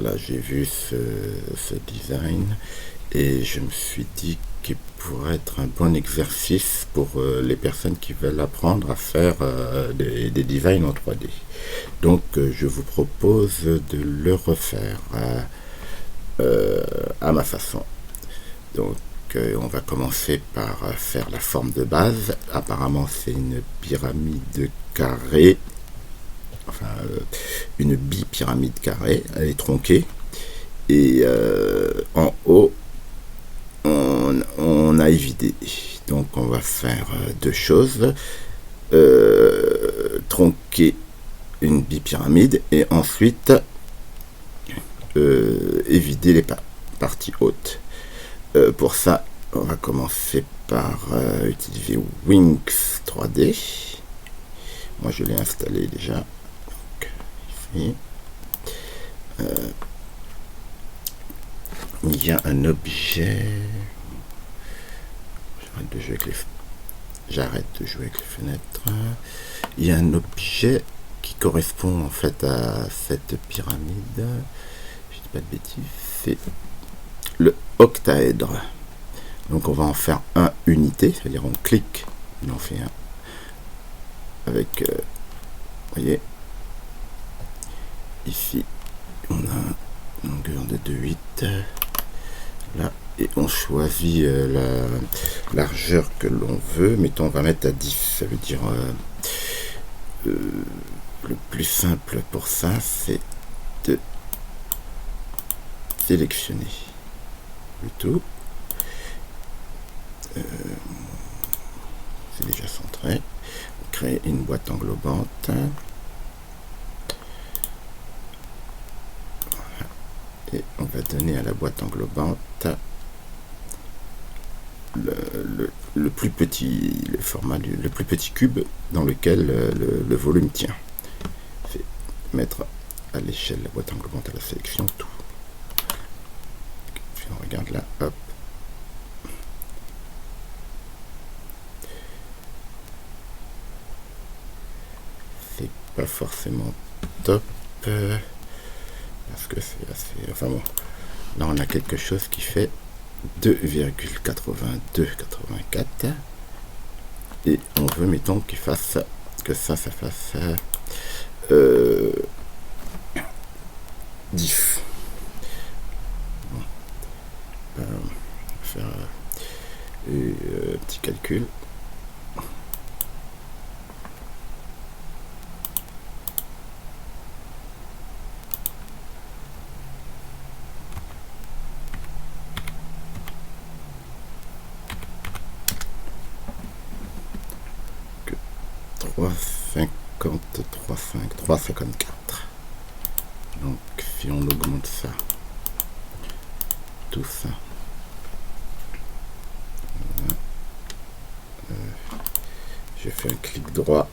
voilà, j'ai vu ce design et je me suis dit qu'il pourrait être un bon exercice pour les personnes qui veulent apprendre à faire des designs en 3D. Donc je vous propose de le refaire à ma façon. Donc on va commencer par faire la forme de base. Apparemment c'est une pyramide carrée, enfin une bipyramide carrée, elle est tronquée. Et en haut, on a évidé. Donc on va faire deux choses. Tronquer une bipyramide et ensuite évider les parties hautes. Pour ça, on va commencer par utiliser Wings 3D. Moi je l'ai installé déjà. Donc, ici. Il y a un objet. J'arrête de jouer avec les fenêtres. Il y a un objet qui correspond en fait à cette pyramide. Je dis pas de bêtises. C'est le octaèdre. Donc on va en faire un unité, c'est-à-dire on clique, on en fait un. Avec, vous voyez, ici on a une longueur de 2,8. Là, et on choisit la largeur que l'on veut. Mettons, on va mettre à 10. Ça veut dire le plus simple pour ça, c'est de sélectionner le tout. C'est déjà centré. On crée une boîte englobante. Et on va donner à la boîte englobante le plus petit, le format le plus petit cube dans lequel le volume tient. C'est mettre à l'échelle la boîte englobante à la sélection tout. Puis on regarde là, hop. C'est pas forcément top. Parce que c'est assez... Enfin bon, là on a quelque chose qui fait 2,8284 et on veut, mettons, qu'il fasse que ça fasse 10. Bon. On va faire un petit calcul. Que 354. Donc si on augmente ça, tout ça, je fais un clic droit,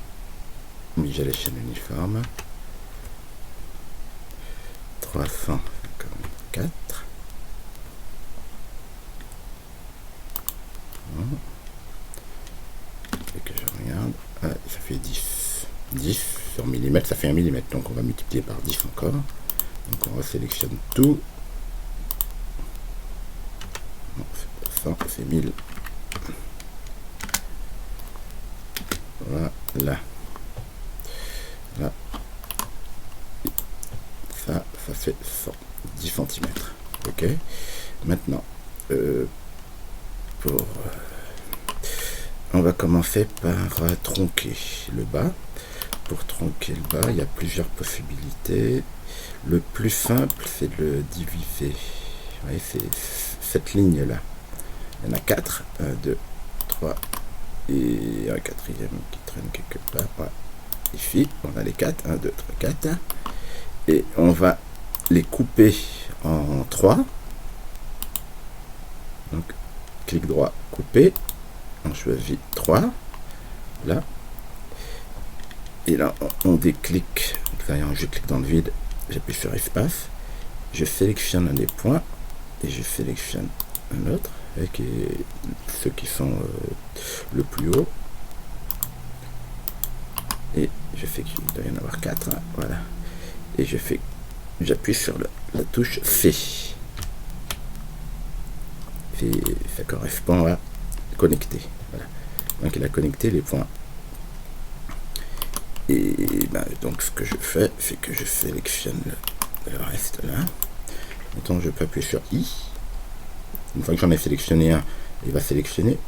j'ai l'échelle uniforme, 354. Et que je regarde, ça fait 10 sur millimètre, ça fait 1 millimètre, donc on va multiplier par 10 encore. Donc on resélectionne tout. Non, c'est pas ça, c'est 1000. Voilà. Là. Ça fait 10 cm. Ok. Maintenant, on va commencer par tronquer le bas. Pour tronquer le bas, il y a plusieurs possibilités. Le plus simple, c'est de le diviser. Vous voyez, c'est cette ligne-là. Il y en a 4. 1, 2, 3 et un quatrième qui traîne quelque part. Voilà. Ici, on a les 4. 1, 2, 3, 4. Et on va les couper en 3. Donc, clic droit, couper. On choisit 3. Là. Et là, on déclique. Je clique dans le vide. J'appuie sur espace. Je sélectionne un des points. Et je sélectionne un autre. Avec ceux qui sont le plus haut. Et je fais qu'il doit y en avoir 4. Voilà. Et je fais j'appuie sur la touche C. Ça correspond à connecter. Voilà. Donc il a connecté les points. Et ben, donc ce que je fais, c'est que je sélectionne le reste là. Maintenant je peux appuyer sur I. Une fois que j'en ai sélectionné un, il va sélectionner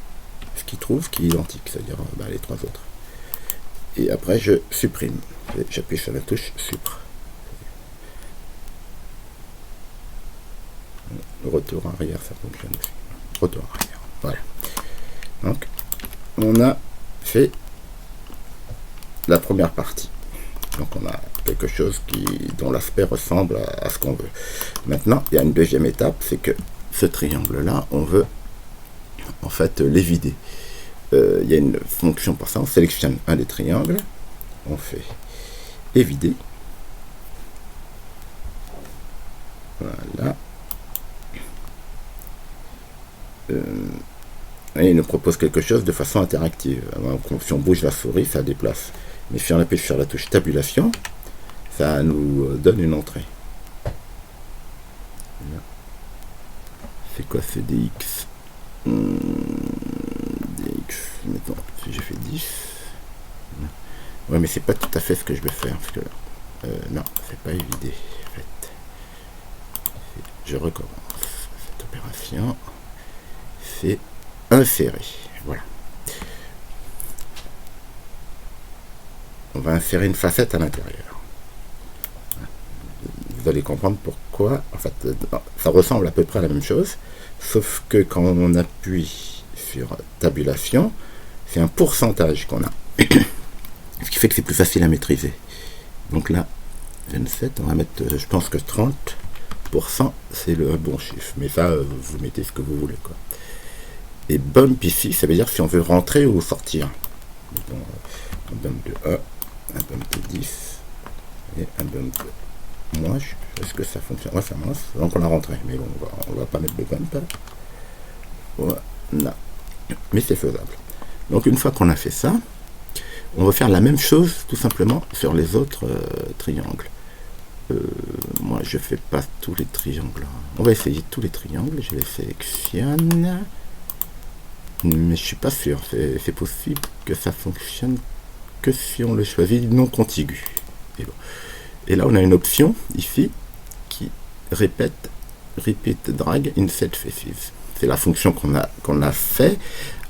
ce qu'il trouve qui est identique, c'est-à-dire les trois autres. Et après je supprime. J'appuie sur la touche supr. Retour arrière, ça fonctionne aussi. Retour arrière. Voilà. Donc on a fait la première partie. Donc on a quelque chose dont l'aspect ressemble à ce qu'on veut. Maintenant, il y a une deuxième étape, c'est que ce triangle-là, on veut en fait les vider. Il y a une fonction pour ça, on sélectionne un des triangles, on fait évider. Voilà. Et il nous propose quelque chose de façon interactive. Alors, si on bouge la souris, ça déplace. Mais si on appuie sur la touche tabulation, ça nous donne une entrée. C'est quoi ce DX DX, mettons, si j'ai fait 10. Ouais, mais c'est pas tout à fait ce que je veux faire. Parce que, non, c'est pas évidé. En fait. Je recommence cette opération. C'est insérer. Voilà. On va insérer une facette à l'intérieur. Vous allez comprendre pourquoi. En fait, ça ressemble à peu près à la même chose, sauf que quand on appuie sur tabulation, c'est un pourcentage qu'on a. Ce qui fait que c'est plus facile à maîtriser. Donc là, 27, on va mettre, je pense que 30%, c'est le bon chiffre. Mais ça, vous mettez ce que vous voulez, quoi. Et bump ici, ça veut dire si on veut rentrer ou sortir. Mettons, un bump de 1, un bump de 10 et un bump de moins. Est-ce que ça fonctionne? Ouais, ça marche. Donc on a rentré, mais bon, on va pas mettre de bump. Voilà. Mais c'est faisable. Donc une fois qu'on a fait ça, on va faire la même chose tout simplement sur les autres triangles. Moi je fais pas tous les triangles. On va essayer tous les triangles. Je les sélectionne. Mais je suis pas sûr. C'est possible que ça fonctionne que si on le choisit non contigu. Et, bon. Et là on a une option ici qui répète repeat drag in set faces. C'est la fonction qu'on a fait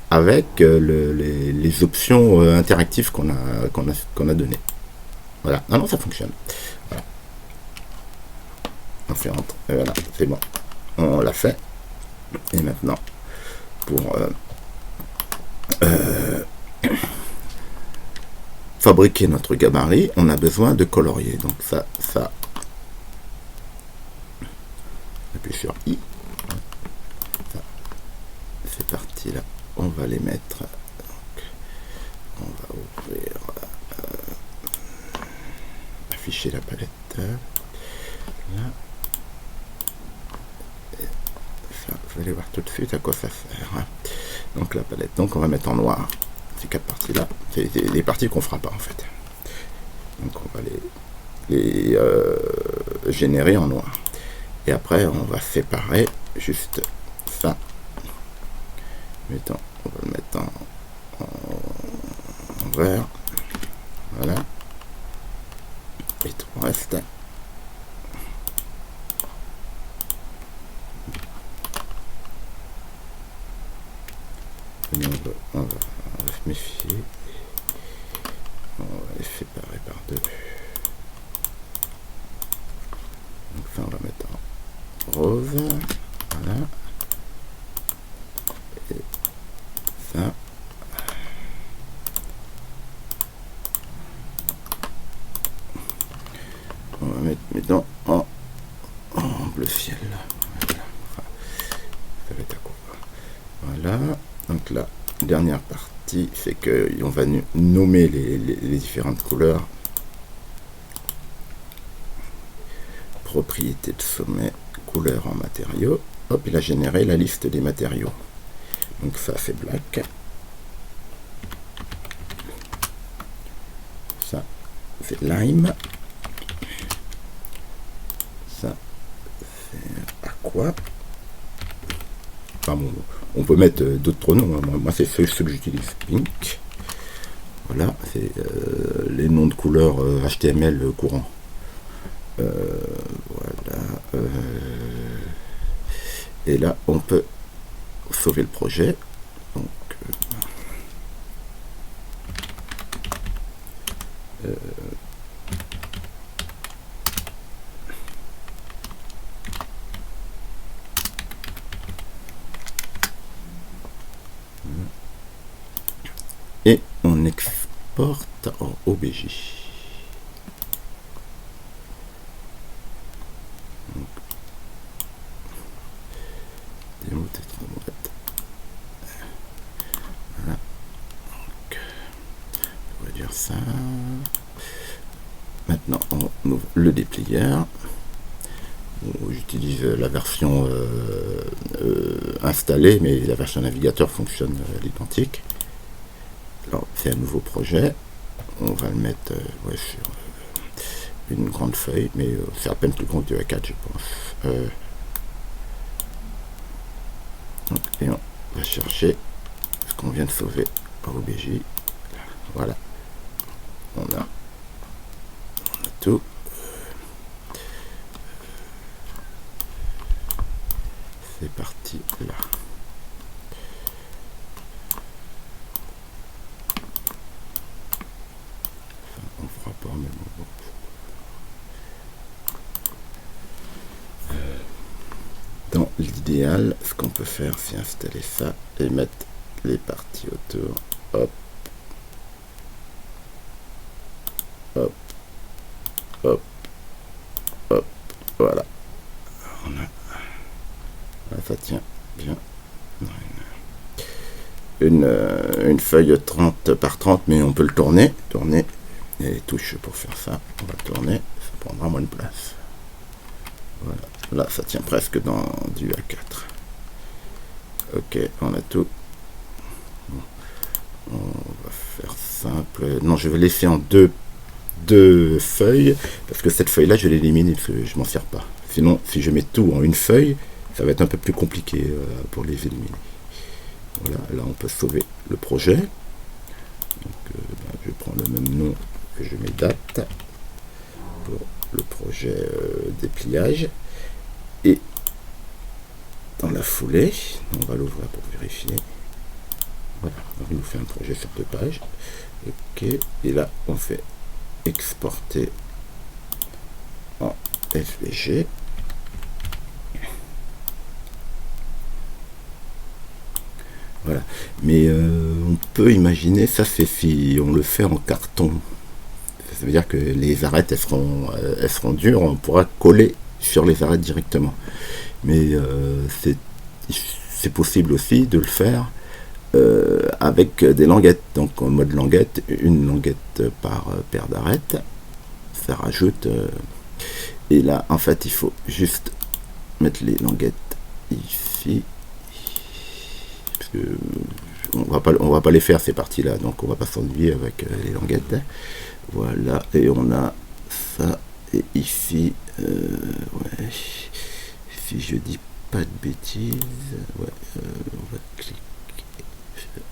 avec les options interactives qu'on a données. Voilà. Non, ça fonctionne. Voilà. On fait entre. Et voilà, c'est bon. On l'a fait. Et maintenant, pour fabriquer notre gabarit, on a besoin de colorier. Donc ça, appuie sur I. Ces parties-là, on va les mettre. Donc, on va ouvrir, afficher la palette. Là. Et ça, vous allez voir tout de suite à quoi ça sert. Hein. Donc la palette, donc on va mettre en noir. Ces quatre parties-là, c'est les parties qu'on fera pas en fait. Donc on va les générer en noir. Et après, on va séparer juste ça. Mettons, on va le mettre en vert. Voilà. Et tout le reste. On va se méfier. On va les séparer par deux. Donc ça, on va mettre en rose. Voilà. Et ça. On va mettre maintenant en bleu ciel. Voilà. Enfin, ça va être à quoi. Voilà. Donc la dernière partie, c'est qu'on va nommer les différentes couleurs. Propriété de sommet, couleur en matériaux. Hop, il a généré la liste des matériaux. Donc ça c'est black. Ça c'est lime. quoi. Enfin bon, on peut mettre d'autres noms, hein. Moi c'est ceux que j'utilise, Pink. Voilà, c'est les noms de couleurs HTML courants. Voilà. Et là, on peut sauver le projet. Donc, et on exporte en OBJ. Démo tétraboîte. Voilà. Donc, on va dire ça. Maintenant, on ouvre le déplier. J'utilise la version installée, mais la version navigateur fonctionne à l'identique. Alors, c'est un nouveau projet. On va le mettre sur une grande feuille, mais c'est à peine plus grand que A4, je pense. Et on va chercher ce qu'on vient de sauver par OBJ. Voilà. On a tout. C'est parti là. Enfin, on fera pas, mais bon. Dans l'idéal, ce qu'on peut faire, c'est installer ça et mettre les parties autour. Hop. Hop. Hop. Hop. Voilà. On a... ça tient bien. Une feuille 30 par 30, mais on peut le tourner. Tourner. Il y a les touches pour faire ça. On va le tourner. Ça prendra moins de place. Voilà. Là, ça tient presque dans du A4. Ok, on a tout. Bon. On va faire simple. Non, je vais laisser en deux feuilles, parce que cette feuille-là, je vais l'éliminer, parce que je m'en sers pas. Sinon, si je mets tout en une feuille, ça va être un peu plus compliqué pour les éliminer. Voilà, là, on peut sauver le projet. Donc, je prends le même nom que je mets date pour le projet dépliage. Et dans la foulée, on va l'ouvrir pour vérifier. Voilà, il nous fait un projet sur 2 pages. Ok, et là, on fait exporter en SVG. Voilà, mais on peut imaginer, ça c'est si on le fait en carton. Ça veut dire que les arêtes, elles seront dures, on pourra coller sur les arêtes directement. Mais c'est possible aussi de le faire avec des languettes. Donc en mode languette, une languette par paire d'arêtes. Ça rajoute. Et là, en fait, il faut juste mettre les languettes ici. Parce que on va pas les faire ces parties-là, donc on va pas s'ennuyer avec les languettes. Voilà, et on a ça. Et ici, ouais, si je dis pas de bêtises, ouais, on va cliquer.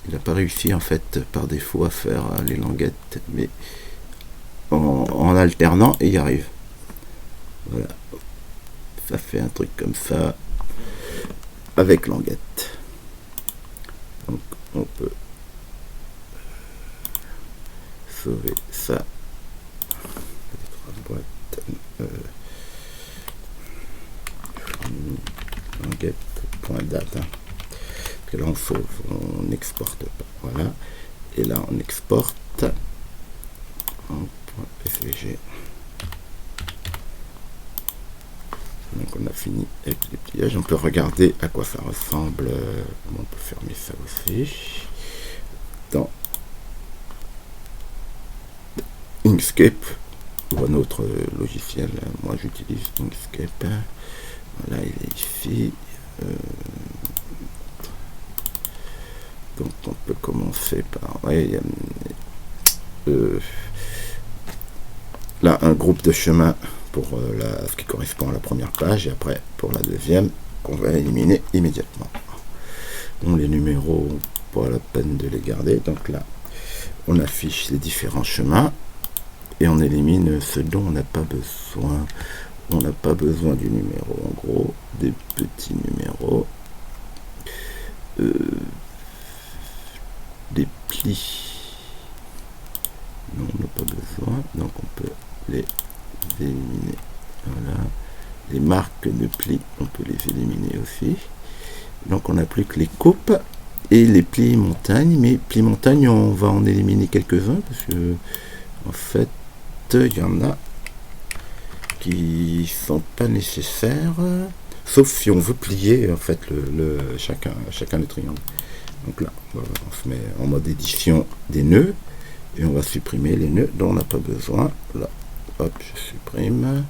Il n'a pas réussi en fait par défaut à faire les languettes, mais en alternant, il y arrive. Voilà, ça fait un truc comme ça avec languette. Donc on peut sauver ça. Languette.date. Parce que là on sauve, on n'exporte pas. Voilà. Et là on exporte en .svg. Donc on a fini avec les pliages. On peut regarder à quoi ça ressemble. On peut fermer ça aussi. Dans Inkscape ou un autre logiciel. Moi j'utilise Inkscape. Voilà, il est ici. Donc on peut commencer par... Ouais, là, un groupe de chemin pour ce qui correspond à la première page, et après pour la deuxième, qu'on va éliminer immédiatement. Bon, les numéros, pas la peine de les garder. Donc là, on affiche les différents chemins et on élimine ceux dont on n'a pas besoin. On n'a pas besoin du numéro, en gros, des petits numéros, des plis. Non, on n'a pas besoin, donc on peut les éliminer. Voilà. Les marques de plis, on peut les éliminer aussi. Donc on n'a plus que les coupes et les plis montagne. Mais plis montagne, on va en éliminer quelques-uns parce que en fait, il y en a qui sont pas nécessaires, sauf si on veut plier en fait chacun des triangles. Donc là, on se met en mode édition des nœuds et on va supprimer les nœuds dont on n'a pas besoin. Là, hop, je supprime.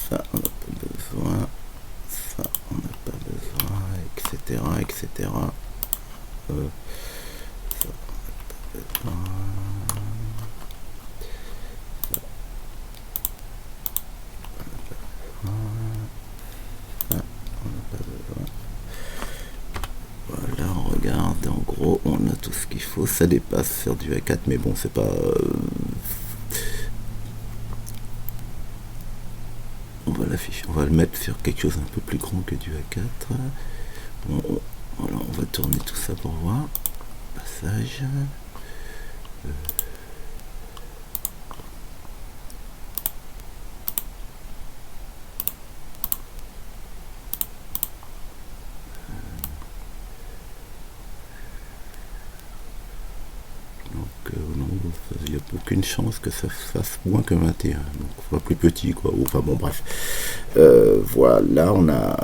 Ça, on n'a pas besoin. Ça, on n'a pas besoin, etc., etc. Voilà, on regarde, en gros, on a tout ce qu'il faut. Ça dépasse sur du A4, mais bon, c'est pas... on va l'afficher, on va le mettre sur quelque chose un peu plus grand que du A4. Bon, voilà, on va tourner tout ça pour voir. Passage. Non, il n'y a aucune chance que ça fasse moins que 21. Donc, soit plus petit, quoi. Enfin bon, bref. Voilà, on a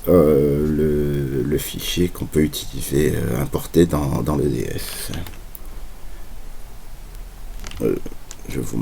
le fichier qu'on peut utiliser, importer dans le DS. Je vous